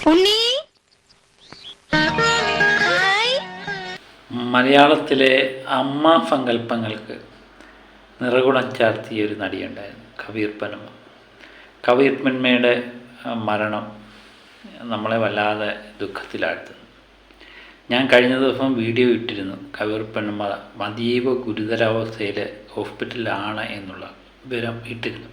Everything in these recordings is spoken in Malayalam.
ഉണ്ണി മലയാളത്തിലെ അമ്മ സങ്കല്പങ്ങൾക്ക് നിറകുടം ചാർത്തിയ ഒരു നടിയുണ്ടായിരുന്നു, കബീർ പനുമ. കബീർ പനുമയുടെ മരണം നമ്മളെ വല്ലാതെ ദുഃഖത്തിലാഴ്ത്തുന്നു. ഞാൻ കഴിഞ്ഞ ദിവസം വീഡിയോ ഇട്ടിരുന്നു. കബീർ പനുമ അതീവ ഗുരുതരാവസ്ഥയിൽ ഹോസ്പിറ്റലിലാണ് എന്നുള്ള വിവരം ഇട്ടിരുന്നു.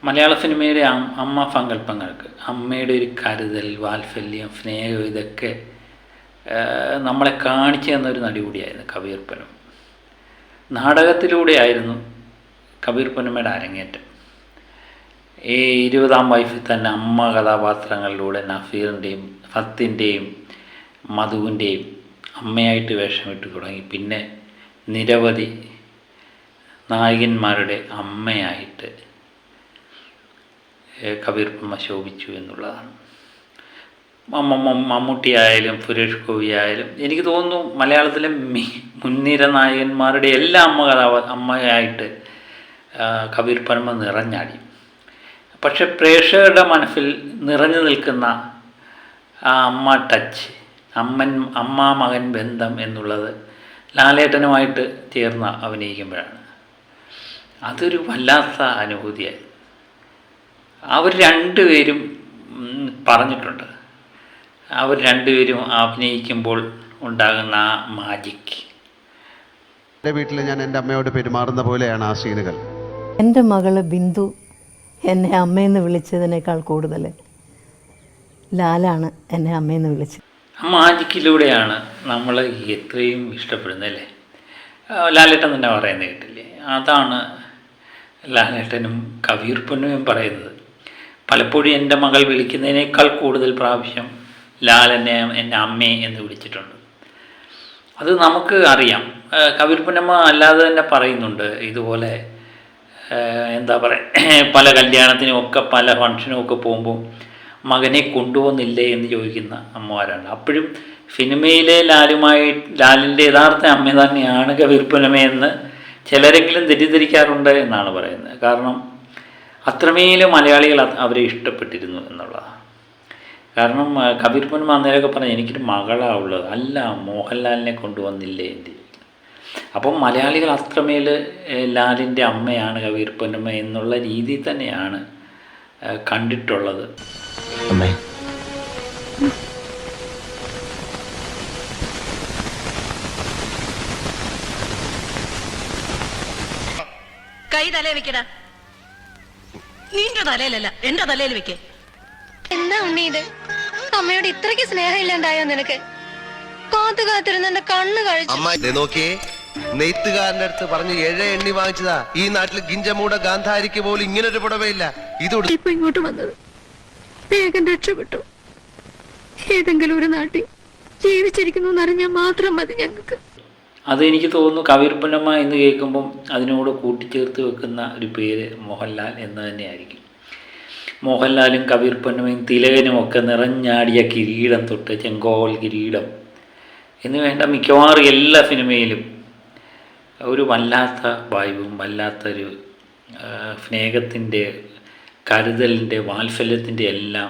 മലയാള സിനിമയിലെ അമ്മ സങ്കല്പങ്ങൾക്ക് അമ്മയുടെ ഒരു കരുതൽ, വാത്സല്യം, സ്നേഹം ഇതൊക്കെ നമ്മളെ കാണിച്ചു തന്നൊരു നടി കൂടിയായിരുന്നു കബീർ പനുമ. നാടകത്തിലൂടെയായിരുന്നു കബീർ പനുമയുടെ അരങ്ങേറ്റം. ഈ 20-ാം വയസ്സിൽ തന്നെ അമ്മ കഥാപാത്രങ്ങളിലൂടെ നസീറിൻ്റെയും സത്തിൻ്റെയും മധുവിൻ്റെയും അമ്മയായിട്ട് വേഷമിട്ട് തുടങ്ങി. പിന്നെ നിരവധി നായകന്മാരുടെ അമ്മയായിട്ട് കബീർ പനുമ ശോഭിച്ചു എന്നുള്ളതാണ്. മമ്മൂട്ടി ആയാലും സുരേഷ് ഗോപി ആയാലും എനിക്ക് തോന്നുന്നു മലയാളത്തിലെ മുൻനിര നായകന്മാരുടെ എല്ലാ അമ്മയായിട്ട് കബീർ പനുമ നിറഞ്ഞാടി. പക്ഷെ പ്രേക്ഷകരുടെ മനസ്സിൽ നിറഞ്ഞു നിൽക്കുന്ന ആ അമ്മ ടച്ച്, അമ്മ മകൻ ബന്ധം എന്നുള്ളത് ലാലേട്ടനുമായിട്ട് ചേർന്ന് അഭിനയിക്കുമ്പോഴാണ്. അതൊരു വല്ലാത്ത അനുഭൂതിയായി. അവർ രണ്ടുപേരും പറഞ്ഞിട്ടുണ്ട്, അവർ രണ്ടുപേരും അഭിനയിക്കുമ്പോൾ ഉണ്ടാകുന്ന ആ മാജിക്. എൻ്റെ വീട്ടിൽ ഞാൻ എൻ്റെ അമ്മയോട് പെരുമാറുന്ന പോലെയാണ് ആ സീനുകൾ. എൻ്റെ മകള് ബിന്ദു എന്നെ അമ്മയെന്ന് വിളിച്ചതിനേക്കാൾ കൂടുതൽ ലാലാണ് എന്നെ അമ്മയെന്ന് വിളിച്ചത്. ആ മാജിക്കിലൂടെയാണ് നമ്മൾ എത്രയും ഇഷ്ടപ്പെടുന്നത് അല്ലേ. ലാലേട്ടൻ തന്നെ പറയുന്നത് കേട്ടില്ലേ, അതാണ് ലാലേട്ടനും കബീർ പനുമയും പറയുന്നത്. പലപ്പോഴും എൻ്റെ മകൾ വിളിക്കുന്നതിനേക്കാൾ കൂടുതൽ പ്രാവശ്യം ലാലെന്നെ എന്നെ അമ്മേ എന്ന് വിളിച്ചിട്ടുണ്ട്. അത് നമുക്ക് അറിയാം. കബീർ പനുമ അല്ലാതെ തന്നെ പറയുന്നുണ്ട് ഇതുപോലെ. എന്താ പറയുക, പല കല്യാണത്തിനും ഒക്കെ പല ഫംഗ്ഷനും ഒക്കെ പോകുമ്പോൾ മകനെ കൊണ്ടുപോകുന്നില്ലേ എന്ന് ചോദിക്കുന്ന അമ്മമാരാണ്. അപ്പോഴും സിനിമയിലെ ലാലിൻ്റെ യഥാർത്ഥ അമ്മ തന്നെയാണ് കബീർ പനുമയെന്ന് ചിലരെങ്കിലും തെറ്റിദ്ധരിക്കാറുണ്ട് എന്നാണ് പറയുന്നത്. കാരണം അത്രമേലും മലയാളികൾ അവരെ ഇഷ്ടപ്പെട്ടിരുന്നു എന്നുള്ളതാണ്. കാരണം കബീർ പനുമ അന്നേരമൊക്കെ പറഞ്ഞു എനിക്കൊരു മകളാണ് ഉള്ളത്, അല്ല മോഹൻലാലിനെ കൊണ്ടുവന്നില്ലേ എന്ന്. അപ്പം മലയാളികൾ അത്രമേൽ ലാലിൻ്റെ അമ്മയാണ് കബീർ പനുമ എന്നുള്ള രീതിയിൽ തന്നെയാണ് കണ്ടിട്ടുള്ളത്. കൈ തലേ വെക്കടാ. നിന്റെ തലയിലല്ല, എന്റെ തലയിൽ വെക്കേ. എന്താ ഉണ്ണി ഇത്? അമ്മയോട് ഇത്രയ്ക്ക് സ്നേഹം ഇല്ലാണ്ടായോ നിനക്ക്? കാത്തു കാത്തിരുന്ന് എന്റെ കണ്ണ് കഴിച്ചു. നോക്കിയേ, നെയ്ത്തുകാരന്റെ അടുത്ത് പറഞ്ഞ് 7 എണ്ണി വാങ്ങിച്ചതാ. ഈ നാട്ടിൽ ഗിഞ്ചമൂട ഗാന്ധാരിക്ക് പോലും ഇങ്ങനൊരു പുടവയില്ല. ഇപ്പൊ ഇങ്ങോട്ട് വന്നത് വേഗം രക്ഷപ്പെട്ടു. ഏതെങ്കിലും ഒരു നാട്ടിൽ ജീവിച്ചിരിക്കുന്നു എന്നറിഞ്ഞാൽ മാത്രം മതി ഞങ്ങൾക്ക്. അതെനിക്ക് തോന്നുന്നു കബീർ പനുമ എന്ന് കേൾക്കുമ്പം അതിനോട് കൂട്ടിച്ചേർത്ത് വെക്കുന്ന ഒരു പേര് മോഹൻലാൽ എന്ന് തന്നെയായിരിക്കും. മോഹൻലാലും കബീർ പനുമയും തിലകനും ഒക്കെ നിറഞ്ഞാടിയ കിരീടം തൊട്ട് ചെങ്കോൽ കിരീടം എന്ന് വേണ്ട മിക്കവാറും എല്ലാ സിനിമയിലും ഒരു വല്ലാത്ത വൈബും വല്ലാത്തൊരു സ്നേഹത്തിൻ്റെ, കരുതലിൻ്റെ, വാത്സല്യത്തിൻ്റെ എല്ലാം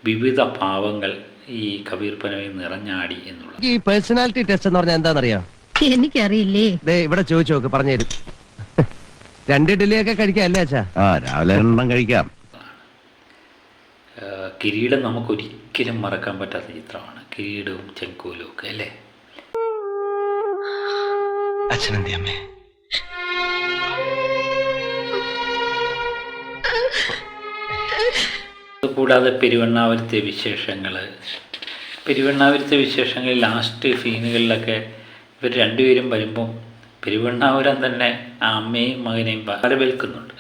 വിവിധ ഭാവങ്ങൾ ഈ കബീർ പനുമയിൽ നിറഞ്ഞാടി എന്നുള്ളത്. ഈ പേഴ്സണാലിറ്റി ടെസ്റ്റ് എന്ന് പറഞ്ഞാൽ എന്താണെന്നറിയാം? എനിക്കറിയില്ലേ. ഇവിടെ ചോദിച്ചു നോക്ക്, പറഞ്ഞുതരും. 2 ഇഡ്ഡലിയൊക്കെ കഴിക്കാല്ലേ അച്ഛാ? രാവിലെ 2 കഴിക്കാം. കിരീടം നമുക്കൊരിക്കലും മറക്കാൻ പറ്റാത്ത ചിത്രമാണ്, കിരീടവും ചെങ്കോലും ഒക്കെ അല്ലേ. അച്ഛനെന്തേ അമ്മേ? കൂടാതെ പെരുവണ്ണാപുരത്തെ വിശേഷങ്ങളിൽ ലാസ്റ്റ് സീനുകളിലൊക്കെ ഇവർ രണ്ടുപേരും വരുമ്പം പെരുവണ്ണാപുരം തന്നെ ആ അമ്മയും മകനെയും വരവേൽക്കുന്നുണ്ട്.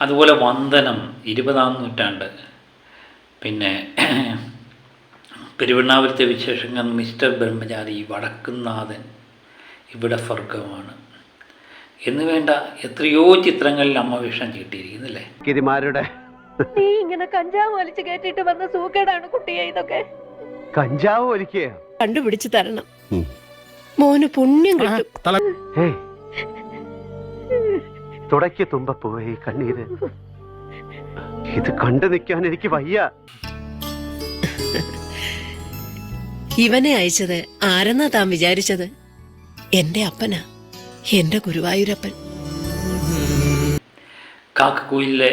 അതുപോലെ വന്ദനം, 20-ാം നൂറ്റാണ്ട്, പിന്നെ പെരുവണ്ണാപുരത്തെ വിശേഷങ്ങൾ, മിസ്റ്റർ ബ്രഹ്മചാരി, വടക്കുംനാഥൻ, ഇവിടെ സ്വർഗമാണ് എന്ന് വേണ്ട എത്രയോ ചിത്രങ്ങളിൽ അമ്മ വേഷം കിട്ടിയിരിക്കുന്നില്ലേ. നീ ഇങ്ങനെ കഞ്ചാവ് വലിച്ചു കയറ്റിട്ട് വന്ന സൂക്കേടാണ് കുട്ടിയെ ഇതൊക്കെ. കഞ്ചാവ് വലിക്കുക കണ്ടുപിടിച്ചു തരണം, മോന് പുണ്യം കിട്ടും. തുടക്കി തുമ്പപ്പോയി കണ്ണീര്. ഇത് കണ്ടു നിൽക്കാൻ എനിക്ക് വയ്യ. ഇവനെ അയച്ചത് ആരെന്നാ താൻ വിചാരിച്ചത്? എന്റെ അപ്പനാ, എന്റെ ഗുരുവായൂരപ്പൻ. കാക്കക്കുയിലെ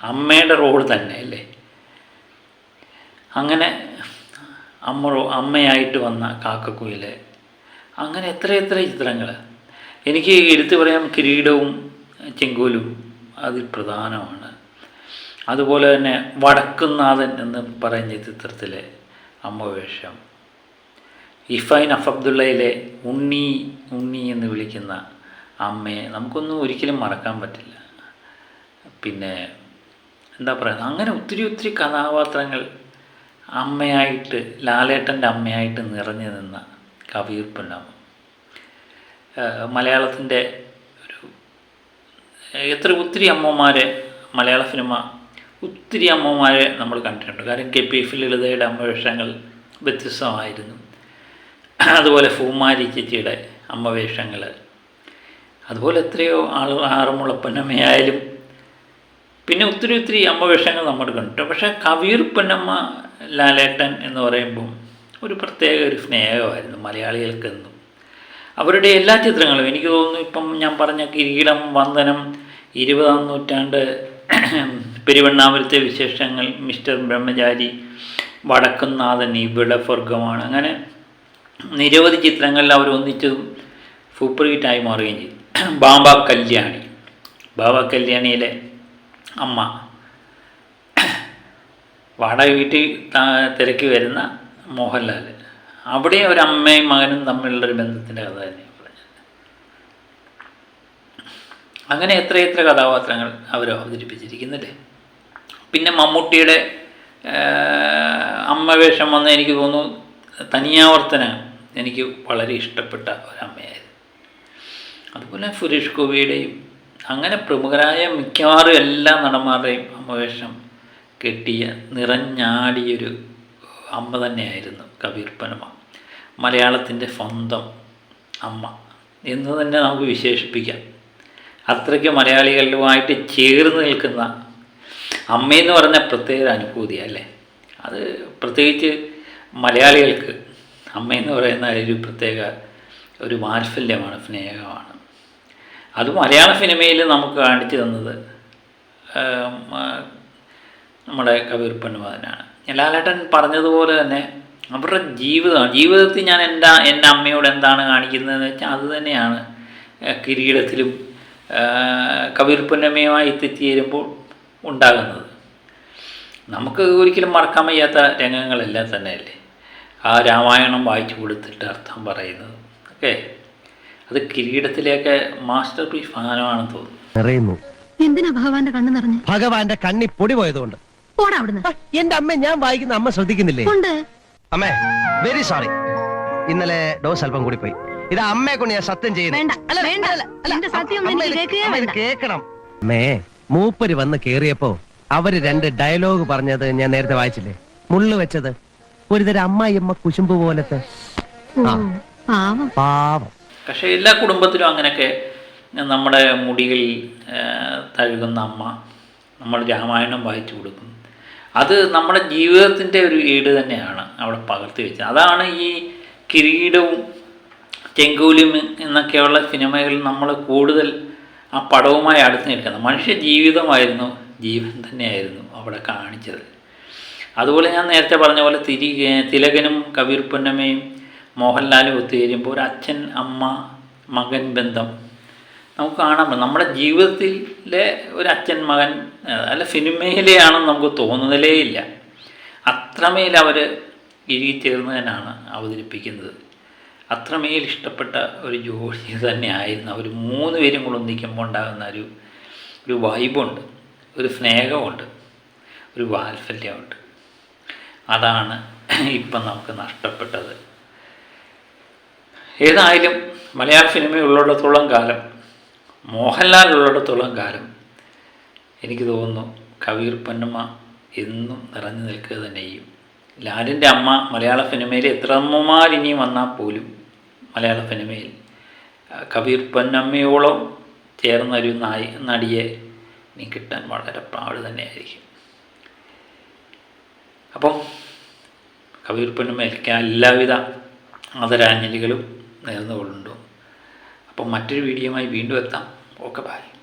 അമ്മയുടെ റോൾ തന്നെ അല്ലേ? അങ്ങനെ അമ്മയായിട്ട് വന്ന കാക്കക്കുയിലെ അങ്ങനെ എത്ര ചിത്രങ്ങൾ. എനിക്ക് എടുത്തു പറയാം, കിരീടവും ചെങ്കോലും അതിൽ പ്രധാനമാണ്. അതുപോലെ തന്നെ വടക്കുന്നാഥൻ എന്ന് പറയുന്ന ചിത്രത്തിലെ അമ്മവേഷം, ഇഫൈൻ അഫബ്ദുള്ളയിലെ ഉണ്ണി എന്ന് വിളിക്കുന്ന അമ്മയെ നമുക്കൊന്നും ഒരിക്കലും മറക്കാൻ പറ്റില്ല. പിന്നെ എന്താ പറയുക, അങ്ങനെ ഒത്തിരി കഥാപാത്രങ്ങൾ അമ്മയായിട്ട്, ലാലേട്ടൻ്റെ അമ്മയായിട്ട് നിറഞ്ഞു നിന്ന കവിയൂർ പൊന്നമ്മ. മലയാളത്തിൻ്റെ ഒത്തിരി അമ്മമാരെ, മലയാള സിനിമ ഒത്തിരി അമ്മമാരെ നമ്മൾ കണ്ടിട്ടുണ്ട്. കാരണം KPF ലളിതയുടെ അമ്മവേഷങ്ങൾ വ്യത്യസ്തമായിരുന്നു. അതുപോലെ പൂമാരി ചേച്ചിയുടെ അമ്മവേഷങ്ങൾ, അതുപോലെ എത്രയോ ആറന്മുള പൊന്നമ്മയായാലും പിന്നെ ഒത്തിരി അമ്മവേഷങ്ങൾ നമ്മൾ കണ്ടിട്ടുണ്ട്. പക്ഷേ കവിയൂർ പൊന്നമ്മ ലാലേട്ടൻ എന്ന് പറയുമ്പം ഒരു പ്രത്യേക ഒരു സ്നേഹമായിരുന്നു മലയാളികൾക്കെന്നും. അവരുടെ എല്ലാ ചിത്രങ്ങളും എനിക്ക് തോന്നുന്നു, ഇപ്പം ഞാൻ പറഞ്ഞ കിരീടം, വന്ദനം, 20-ാം നൂറ്റാണ്ട്, പെരുവണ്ണാപുരത്തെ വിശേഷങ്ങൾ, മിസ്റ്റർ ബ്രഹ്മചാരി, വടക്കുന്നാഥൻ, ഇവിടെ സ്വർഗമാണ്, അങ്ങനെ നിരവധി ചിത്രങ്ങളിൽ അവർ ഒന്നിച്ചതും സൂപ്പർ ഹിറ്റായി മാറുകയും ചെയ്തു. ബാബ കല്യാണിയിലെ അമ്മ, വാടക വീട്ടിൽ തിരക്കി വരുന്ന മോഹൻലാൽ, അവിടെ ഒരു അമ്മയും മകനും തമ്മിലുള്ളൊരു ബന്ധത്തിൻ്റെ കഥ തന്നെയാണ് പറഞ്ഞത്. അങ്ങനെ എത്ര കഥാപാത്രങ്ങൾ അവർ അവതരിപ്പിച്ചിരിക്കുന്നില്ലേ. പിന്നെ മമ്മൂട്ടിയുടെ അമ്മവേഷം വന്ന എനിക്ക് തോന്നുന്നു തനിയാവർത്തന എനിക്ക് വളരെ ഇഷ്ടപ്പെട്ട ഒരമ്മയായിരുന്നു. അതുപോലെ സുരേഷ് ഗോപിയുടെയും അങ്ങനെ പ്രമുഖരായ മിക്കവാറും എല്ലാ നടന്മാരുടെയും അമ്മവേഷം കെട്ടിയ നിറഞ്ഞാടിയൊരു അമ്മ തന്നെയായിരുന്നു കവിയൂർ പൊന്നമ്മ. മലയാളത്തിൻ്റെ സ്വന്തം അമ്മ എന്ന് തന്നെ നമുക്ക് വിശേഷിപ്പിക്കാം. അത്രയ്ക്ക് മലയാളികളുമായിട്ട് ചേർന്ന് നിൽക്കുന്ന അമ്മയെന്ന് പറഞ്ഞ പ്രത്യേക അനുഭൂതിയാണ് അല്ലേ. അത് പ്രത്യേകിച്ച് മലയാളികൾക്ക് അമ്മയെന്ന് പറയുന്ന ഒരു പ്രത്യേക ഒരു വാത്സല്യമാണ്, സ്നേഹമാണ്. അത് മലയാള സിനിമയിൽ നമുക്ക് കാണിച്ചു തന്നത് നമ്മുടെ കവിയൂർ പൊന്നമ്മ തന്നെയാണ്. ലാലേട്ടൻ പറഞ്ഞതുപോലെ തന്നെ അവരുടെ ജീവിതത്തിൽ ഞാൻ എൻ്റെ അമ്മയോട് എന്താണ് കാണിക്കുന്നതെന്ന് വെച്ചാൽ അത് തന്നെയാണ് കിരീടത്തിലും കവിയൂർ പൊന്നമ്മയുമായി എത്തിച്ചേരുമ്പോൾ ഉണ്ടാകുന്നത്. നമുക്ക് ഒരിക്കലും മറക്കാൻ വയ്യാത്ത രംഗങ്ങളെല്ലാം തന്നെയല്ലേ. ആ രാമായണം വായിച്ചു കൊടുത്തിട്ട് അർത്ഥം പറയുന്നത് ഒക്കെ അത് കിരീടത്തിലേക്ക് മാസ്റ്റർ പീസ് സാധനമാണെന്ന് തോന്നുന്നു. എന്തിനാ ഭഗവാന്റെ കണ്ണ് നിറഞ്ഞു? ഭഗവാന്റെ കണ്ണി പൊടി പോയതുകൊണ്ട്. എന്റെ അമ്മ, ഞാൻ വായിക്കുന്ന അമ്മ ശ്രദ്ധിക്കുന്നില്ലേ? അമ്മേ, വെരി സോറി, ഇന്നലെ ഡോസ് അല്പം കൂടി പോയി. ഇത് അമ്മയെ കൊണ്ട് ഞാൻ സത്യം ചെയ്യുന്നു. കേക്കണം അമ്മേ. മൂപ്പര് വന്ന് കേറിയപ്പോ അവര് 2 ഡയലോഗ് പറഞ്ഞത് ഞാൻ നേരത്തെ വായിച്ചില്ലേ? മുള്ളു വെച്ചത് ഒരുതരം അമ്മായിയമ്മ കുശുമ്പ് പോലത്തെ പാവം. പക്ഷേ എല്ലാ കുടുംബത്തിലും അങ്ങനെയൊക്കെ നമ്മുടെ മുടികളിൽ തഴുകുന്ന അമ്മ നമ്മൾ രാമായണം വായിച്ചു കൊടുക്കും. അത് നമ്മുടെ ജീവിതത്തിൻ്റെ ഒരു ഏട് തന്നെയാണ് അവിടെ പകർത്തി വെച്ചത്. അതാണ് ഈ കിരീടവും ചെങ്കോലും എന്നൊക്കെയുള്ള സിനിമകളിൽ നമ്മൾ കൂടുതൽ ആ പടവുമായി അടുത്ത് നിൽക്കുന്നത്. മനുഷ്യ ജീവിതമായിരുന്നു, ജീവൻ തന്നെയായിരുന്നു അവിടെ കാണിച്ചത്. അതുപോലെ ഞാൻ നേരത്തെ പറഞ്ഞ പോലെ തിലകനും കവിയൂർ പൊന്നമ്മയും മോഹൻലാലും ഒത്തുചേരുമ്പോൾ ഒരു അച്ഛൻ അമ്മ മകൻ ബന്ധം നമുക്ക് കാണാൻ പറ്റും. നമ്മുടെ ജീവിതത്തിലെ ഒരു അച്ഛൻ മകൻ അല്ല, സിനിമയിലെയാണെന്ന് നമുക്ക് തോന്നുന്നതേ ഇല്ല. അത്രമേൽ അവർ ഇഴുകിച്ചേർന്ന് തന്നെയാണ് അവതരിപ്പിക്കുന്നത്. അത്രമേൽ ഇഷ്ടപ്പെട്ട ഒരു ജോഡി തന്നെയായിരുന്നു അവർ. 3 പേരും കൂടെ ഒന്നിക്കുമ്പോൾ ഉണ്ടാകുന്ന ഒരു വൈബുണ്ട്, ഒരു സ്നേഹമുണ്ട്, ഒരു വാത്സല്യമുണ്ട്. അതാണ് ഇപ്പം നമുക്ക് നഷ്ടപ്പെട്ടത്. ഏതായാലും മലയാള സിനിമയുള്ളിടത്തോളം കാലം, മോഹൻലാൽ ഉള്ളിടത്തോളം കാലം എനിക്ക് തോന്നുന്നു കവിയൂർ പൊന്നമ്മ എന്നും നിറഞ്ഞു നിൽക്കുക തന്നെ ചെയ്യും. ലാലിൻ്റെ അമ്മ മലയാള സിനിമയിൽ എത്ര അമ്മമാർ ഇനിയും വന്നാൽ പോലും മലയാള സിനിമയിൽ കവിയൂർ പൊന്നമ്മയോളം ചേർന്നൊരു നടിയെ ഇനി കിട്ടാൻ വളരെ പാട് തന്നെയായിരിക്കും. അപ്പം കവിയൂർ പൊന്നമ്മയ്ക്ക് എല്ലാവിധ ആദരാഞ്ജലികളും നേർന്നുകൊള്ളുന്നു. അപ്പം മറ്റൊരു വീഡിയോയുമായി വീണ്ടും എത്താം. Okay, by.